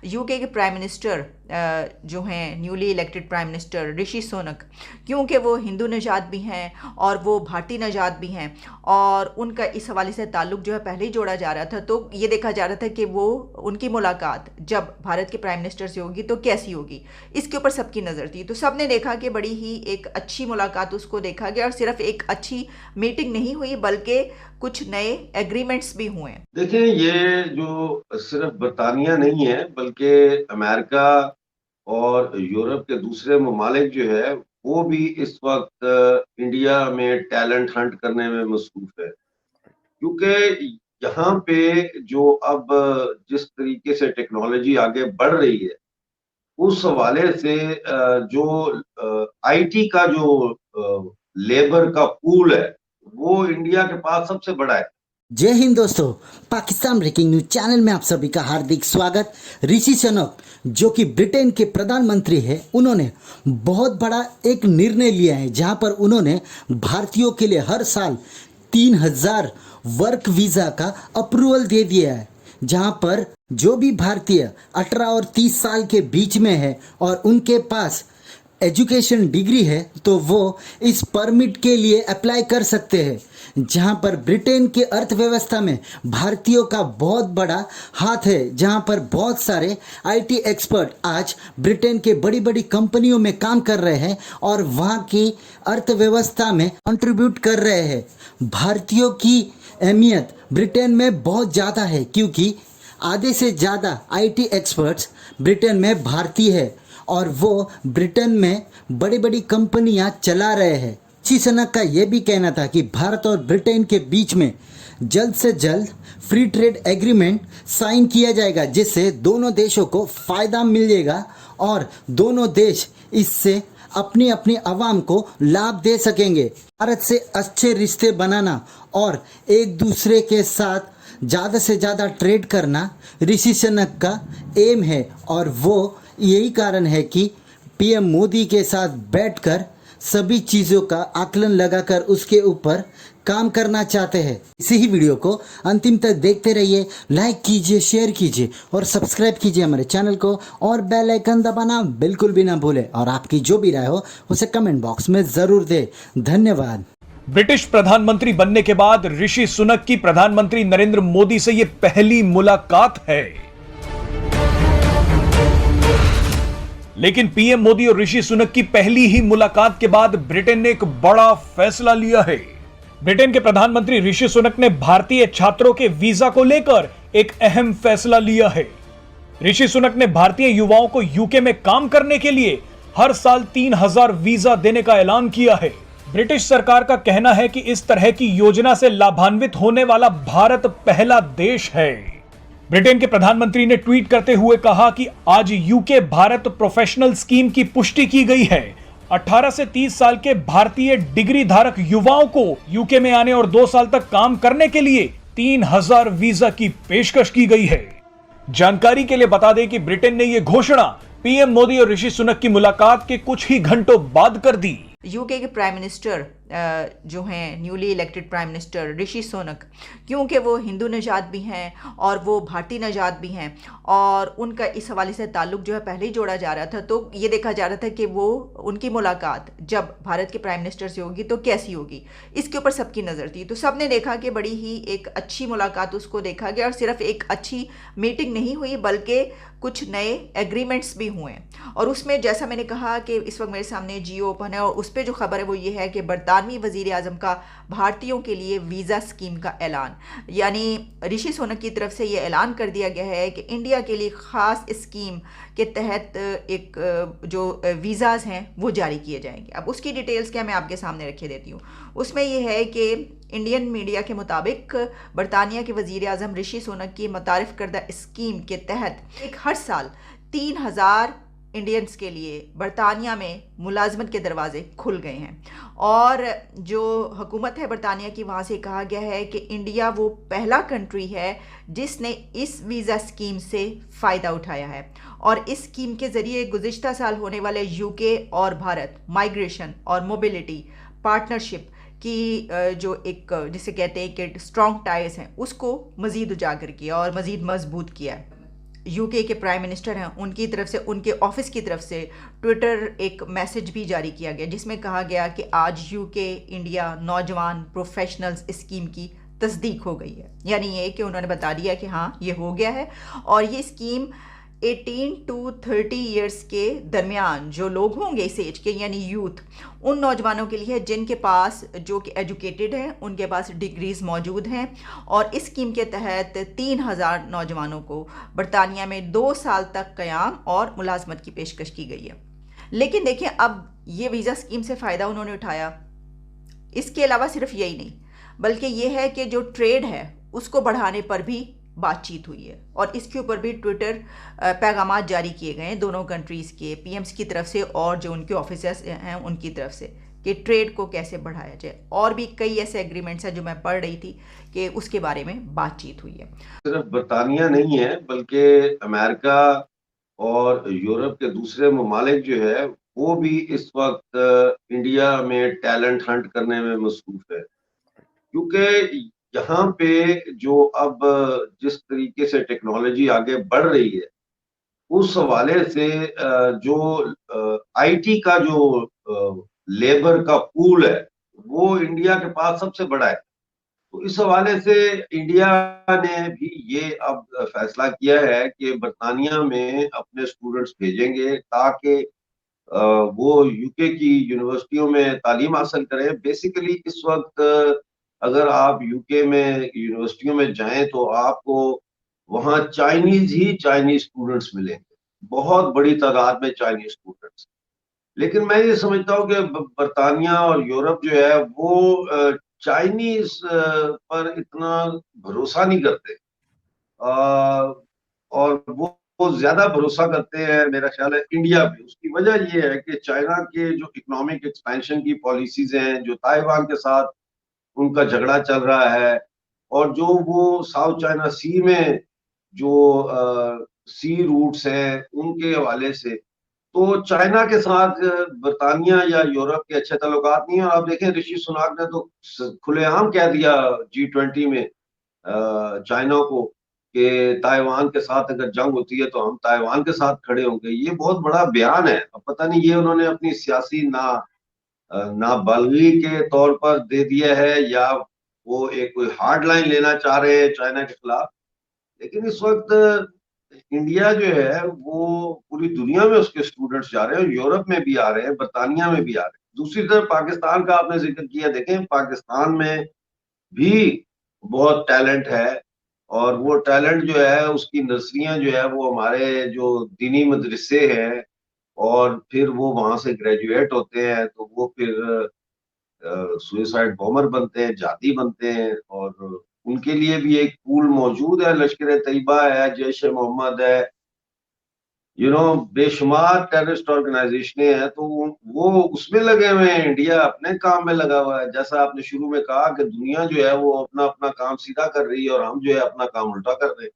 UK के prime minister जो हैं newly elected prime minister Rishi Sunak, क्योंकि वो हिंदू नजात भी हैं और वो भारतीय नजात भी हैं और उनका इस हवाले से ताल्लुक जो है पहले ही जोड़ा जा रहा था, तो ये देखा जा रहा था कि वो उनकी मुलाकात जब भारत के प्राइम मिनिस्टर से होगी तो कैसी होगी, इसके ऊपर सबकी नज़र थी। तो सबने देखा कि बड़ी ही एक अच्छी मुलाकात उसको देखा गया और सिर्फ एक अच्छी मीटिंग नहीं हुई बल्कि कुछ नए एग्रीमेंट्स भी हुए। देखिए, ये जो सिर्फ बरतानिया नहीं है बल्कि अमेरिका और यूरोप के दूसरे ममालिक जो है वो भी इस वक्त इंडिया में टैलेंट हंट करने में मसरूफ है, क्योंकि यहाँ पे जो अब जिस तरीके से टेक्नोलॉजी आगे बढ़ रही है उस हवाले से जो आईटी का जो लेबर का पूल है वो इंडिया के पास सबसे बड़ा है। जय हिंद दोस्तों, पाकिस्तान ब्रेकिंग न्यूज चैनल में आप सभी का हार्दिक स्वागत। ऋषि सुनक जो कि ब्रिटेन के प्रधानमंत्री हैं, उन्होंने बहुत बड़ा एक निर्णय लिया है जहां पर उन्होंने भारतीयों के लिए हर साल 3000 वर्क वीज़ा का अप्रूवल दे दिया है, जहां पर जो भी भारतीय 18 और 30 साल के बीच में है और उनके पास एजुकेशन डिग्री है तो वो इस परमिट के लिए अप्लाई कर सकते हैं। जहां पर ब्रिटेन की अर्थव्यवस्था में भारतीयों का बहुत बड़ा हाथ है, जहां पर बहुत सारे आईटी एक्सपर्ट आज ब्रिटेन के बड़ी बड़ी कंपनियों में काम कर रहे हैं और वहां की अर्थव्यवस्था में कंट्रीब्यूट कर रहे हैं। भारतीयों की अहमियत ब्रिटेन में बहुत ज़्यादा है क्योंकि आधे से ज़्यादा आईटी एक्सपर्ट्स ब्रिटेन में भारतीय है और वो ब्रिटेन में बड़ी बड़ी कंपनियां चला रहे हैं। ऋषि सुनक का यह भी कहना था कि भारत और ब्रिटेन के बीच में जल्द से जल्द फ्री ट्रेड एग्रीमेंट साइन किया जाएगा, जिससे दोनों देशों को फ़ायदा मिलेगा और दोनों देश इससे अपनी अपनी आवाम को लाभ दे सकेंगे। भारत से अच्छे रिश्ते बनाना और एक दूसरे के साथ ज़्यादा से ज़्यादा ट्रेड करना ऋषि सुनक का एम है और वो यही कारण है कि पीएम मोदी के साथ बैठकर सभी चीज़ों का आकलन लगाकर उसके ऊपर काम करना चाहते हैं। इसी ही वीडियो को अंतिम तक देखते रहिए, लाइक कीजिए, शेयर कीजिए और सब्सक्राइब कीजिए हमारे चैनल को और बेल आइकन दबाना बिल्कुल भी ना भूलें और आपकी जो भी राय हो उसे कमेंट बॉक्स में ज़रूर दें। धन्यवाद। ब्रिटिश प्रधानमंत्री बनने के बाद ऋषि सुनक की प्रधानमंत्री नरेंद्र मोदी से यह पहली मुलाकात है, लेकिन पीएम मोदी और ऋषि सुनक की पहली ही मुलाकात के बाद ब्रिटेन ने एक बड़ा फैसला लिया है। ब्रिटेन के प्रधानमंत्री ऋषि सुनक ने भारतीय छात्रों के वीजा को लेकर एक अहम फैसला लिया है। ऋषि सुनक ने भारतीय युवाओं को यूके में काम करने के लिए हर साल 3000 वीजा देने का ऐलान किया है। ब्रिटिश सरकार का कहना है कि इस तरह की योजना से लाभान्वित होने वाला भारत पहला देश है। ब्रिटेन के प्रधानमंत्री ने ट्वीट करते हुए कहा कि आज यूके भारत प्रोफेशनल स्कीम की पुष्टि की गई है। 18 से 30 साल के भारतीय डिग्री धारक युवाओं को यूके में आने और 2 साल तक काम करने के लिए 3000 वीजा की पेशकश की गई है। जानकारी के लिए बता दें कि ब्रिटेन ने यह घोषणा पीएम मोदी और ऋषि सुनक की मुलाकात के कुछ ही घंटों बाद कर दी। यूके के प्राइम मिनिस्टर जो हैं newly elected prime minister Rishi Sunak, क्योंकि वो हिंदू नजात भी हैं और वो भारतीय नजात भी हैं और उनका इस हवाले से ताल्लुक जो है पहले ही जोड़ा जा रहा था, तो ये देखा जा रहा था कि वो उनकी मुलाकात जब भारत के प्राइम मिनिस्टर से होगी तो कैसी होगी, इसके ऊपर सबकी नज़र थी। तो सबने देखा कि बड़ी ही एक अच्छी मुलाकात उसको देखा गया और सिर्फ एक अच्छी मीटिंग नहीं हुई बल्कि कुछ नए एग्रीमेंट्स भी हुए और उसमें जैसा मैंने कहा कि इस वक्त मेरे सामने जियो ओपन है और उस पर जो खबर है वो ये है कि बरतानवी वज़ीर आज़म का भारतीयों के लिए वीज़ा स्कीम का ऐलान, यानी ऋषि सुनक की तरफ से ये ऐलान कर दिया गया है कि इंडिया के लिए ख़ास स्कीम के तहत एक जो वीज़ाज़ हैं वो जारी किए जाएंगे। अब उसकी डिटेल्स क्या मैं आपके सामने रखे देती हूँ। उसमें यह है कि इंडियन मीडिया के मुताबिक बरतानिया के वज़ीर आज़म ऋषि सुनक की मुतारिफ़ करदा स्कीम के तहत एक हर साल 3000 इंडियंस के लिए बरतानिया में मुलाजमत के दरवाजे खुल गए हैं और जो हुकूमत है बरतानिया की, वहाँ से कहा गया है कि इंडिया वो पहला कंट्री है जिसने इस वीज़ा स्कीम से फ़ायदा उठाया है और इस स्कीम के ज़रिए गुज़िश्ता साल होने वाले यूके और भारत माइग्रेशन और मोबिलिटी पार्टनरशिप की जो एक जिसे कहते हैं कि स्ट्रॉन्ग टाइज हैं उसको मज़ीद उजागर किया और मज़ीद मजबूत किया है। यूके के प्राइम मिनिस्टर हैं उनकी तरफ से, उनके ऑफिस की तरफ से ट्विटर एक मैसेज भी जारी किया गया जिसमें कहा गया कि आज यूके इंडिया नौजवान प्रोफेशनल्स स्कीम की तस्दीक हो गई है। यानी ये कि उन्होंने बता दिया कि हाँ ये हो गया है और ये स्कीम 18 to 30 ईयर्स के दरमियान जो लोग होंगे इस एज के, यानी यूथ, उन नौजवानों के लिए है जिनके पास, जो कि एजुकेटेड हैं, उनके पास डिग्रीज़ मौजूद हैं। और इस स्कीम के तहत 3000 नौजवानों को बरतानिया में 2 साल तक क़याम और मुलाजमत की पेशकश की गई है। लेकिन देखिए, अब ये वीज़ा स्कीम से फ़ायदा उन्होंने उठाया। इसके अलावा सिर्फ यही नहीं, बल्कि ये है कि जो ट्रेड है उसको बढ़ाने पर भी बातचीत हुई है और इसके ऊपर भी ट्विटर पैगामात जारी किए गए हैं दोनों कंट्रीज़ के पीएम्स की तरफ से और जो उनके ऑफिसर्स हैं उनकी तरफ से, कि ट्रेड को कैसे बढ़ाया जाए। और भी कई ऐसे एग्रीमेंट्स हैं जो मैं पढ़ रही थी कि उसके बारे में बातचीत हुई है। सिर्फ बरतानिया नहीं है बल्कि अमेरिका और यूरोप के दूसरे ममालिक जो है वो भी इस वक्त इंडिया में टैलेंट हंट करने में मसरूफ है, क्योंकि यहाँ पे जो अब जिस तरीके से टेक्नोलॉजी आगे बढ़ रही है उस हवाले से जो आईटी का जो लेबर का पूल है वो इंडिया के पास सबसे बड़ा है। तो इस हवाले से इंडिया ने भी ये अब फैसला किया है कि बरतानिया में अपने स्टूडेंट्स भेजेंगे ताकि वो यूके की यूनिवर्सिटियों में तालीम हासिल करें। बेसिकली इस वक्त अगर आप यूके में यूनिवर्सिटियों में जाएं तो आपको वहाँ चाइनीज स्टूडेंट्स मिलेंगे, बहुत बड़ी तादाद में चाइनीज स्टूडेंट्स। लेकिन मैं ये समझता हूँ कि बरतानिया और यूरोप जो है वो चाइनीज पर इतना भरोसा नहीं करते और वो ज्यादा भरोसा करते हैं मेरा ख्याल है इंडिया पे। उसकी वजह ये है कि चाइना के जो इकोनॉमिक एक्सपेंशन की पॉलिसीज हैं, जो ताइवान के साथ उनका झगड़ा चल रहा है, और जो वो साउथ चाइना सी में जो सी रूट्स हैं उनके हवाले से, तो चाइना के साथ बरतानिया या यूरोप के अच्छे ताल्लुकात नहीं है। और आप देखें ऋषि सुनाक ने तो खुलेआम कह दिया G20 में चाइना को कि ताइवान के साथ अगर जंग होती है तो हम ताइवान के साथ खड़े होंगे। ये बहुत बड़ा बयान है। अब पता नहीं ये उन्होंने अपनी सियासी नाबालिगी के तौर पर दे दिया है या वो एक कोई हार्ड लाइन लेना चाह रहे हैं चाइना के खिलाफ। लेकिन इस वक्त इंडिया जो है वो पूरी दुनिया में उसके स्टूडेंट्स जा रहे हैं, यूरोप में भी आ रहे हैं, बरतानिया में भी आ रहे हैं। दूसरी तरफ पाकिस्तान का आपने जिक्र किया, देखें पाकिस्तान में भी बहुत टैलेंट है और वो टैलेंट जो है उसकी नर्सरियां जो है वो हमारे जो दीनी मदरसे हैं और फिर वो वहां से ग्रेजुएट होते हैं तो वो फिर सुइसाइड बॉम्बर बनते हैं, जाती बनते हैं। और उनके लिए भी एक पूल मौजूद है, लश्कर तैयबा है, जैश ए मोहम्मद है, बेशुमार टेररिस्ट ऑर्गेनाइजेशनें हैं, तो वो उसमें लगे हुए हैं। इंडिया अपने काम में लगा हुआ है। जैसा आपने शुरू में कहा कि दुनिया जो है वो अपना अपना काम सीधा कर रही है और हम जो है अपना काम उल्टा कर रहे हैं।